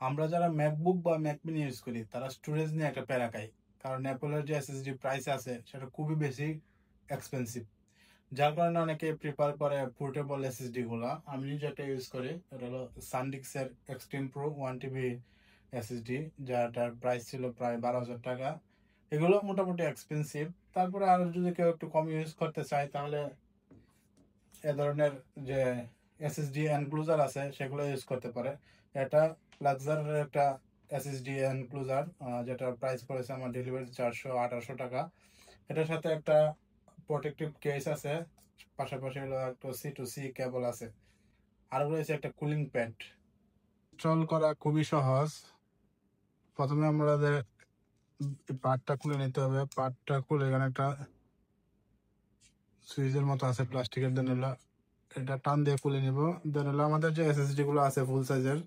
আমরা যারা ম্যাকবুক বা ম্যাক মিনি ইউজ করি তারা স্টোরেজ নিয়ে একটা প্যারা খাই, কারণ অ্যাপলের যে এসএসডি প্রাইস আছে সেটা খুবই বেশি এক্সপেন্সিভ, যার কারণে অনেকে প্রিফার করে পোর্টেবল এসএসডি গুলা। আমি নিজে একটা ইউজ করি, এটা হলো সানডিস্কের এক্সট্রিম প্রো 1 TB এসএসডি, যাটার প্রাইস ছিল প্রায় 12,000 টাকা। এগুলো মোটামুটি এক্সপেন্সিভ। তারপরে আর যদি কেউ একটু কম ইউজ করতে চায় তাহলে এ ধরনের যে এসএসডি এনক্লোজার আছে সেগুলো ইউজ করতে পারে। এটা লাক্সারের একটা এসএসডি এনক্লোজার, যেটার প্রাইস পড়েছে আমার ডেলিভারি 400-800 টাকা। এটার সাথে একটা প্রোটেক্টিভ কেস আছে, পাশাপাশি হলো একটা C to C কেবল আছে, আর রয়েছে একটা কুলিং প্যাড। ইনস্টল করা খুবই সহজ। প্রথমে আমাদের পার্টটা খুলে নিতে হবে। পার্টটা খুলে এখানে একটা সুইচের মতো আছে প্লাস্টিকের, দেন হলো এটা টান দিয়ে খুলে নিব। দেন হলো আমাদের যে এসএসডি গুলো আছে ফুল সাইজের,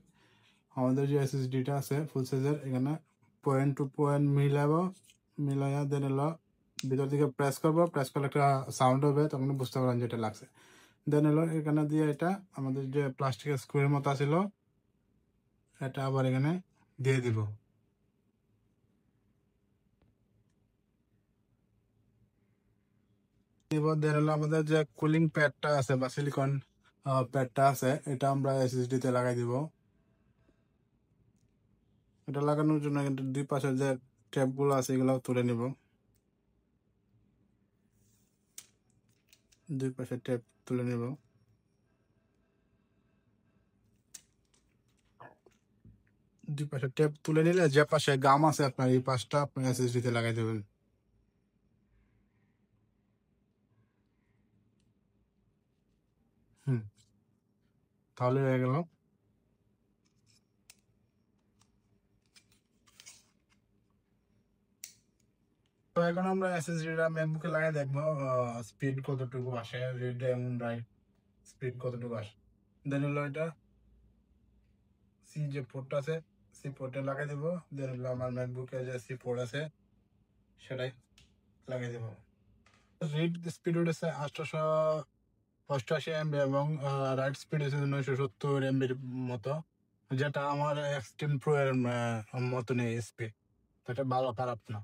আমাদের যে এসএসডিটা আছে ফুল সাইজের, এখানে পয়েন্ট টু পয়েন্ট মিলাইয়া দেন হলো ভিতর দিকে প্রেস করবো। প্রেস করলে একটা সাউন্ড হবে, তখন বুঝতে পারবেন যেটা লাগছে। দেন হলো এখানে দিয়ে এটা আমাদের যে প্লাস্টিকের স্ক্রুর মতো ছিল এটা আবার এখানে দিয়ে দিব। দেন হলো আমাদের যে কুলিং প্যাডটা আছে বা সিলিকন প্যাডটা আছে, এটা আমরা এসএসডি তে লাগাই দিব। এটা লাগানোর জন্য কিন্তু দুই পাশে যে ট্যাপ গুলো আছে এগুলো তুলে নিব। দুই পাশে ট্যাপ তুলে নিব। দুই পাশে ট্যাপ তুলে নিলে যে পাশে গাম আছে আপনার এই পাশটা আপনি এসএসডি তে লাগাই দেবেন। হুম, তাহলে হয়ে গেল। তো এখন আমরা এসএসডিটা ম্যাকবুকে লাগাই দেখবো স্পিড কতটুকু আসে, রিড এবং রাইট স্পিড কতটুকু আসে। দেন হলো এটা সি যে পোর্টটা আছে, সি পোর্টে লাগাই দিব। দেন হলো আমার ম্যাকবুকে যে সি পোর্ট আছে সেটাই লাগাই দেব। রিড স্পিড উঠেছে 888 MB এবং রাইট স্পিড হচ্ছে 970 MB মতো, যেটা আমার এক্সট্রিম প্রো এর মতো নেই স্পিড। এটা ভালো, খারাপ না।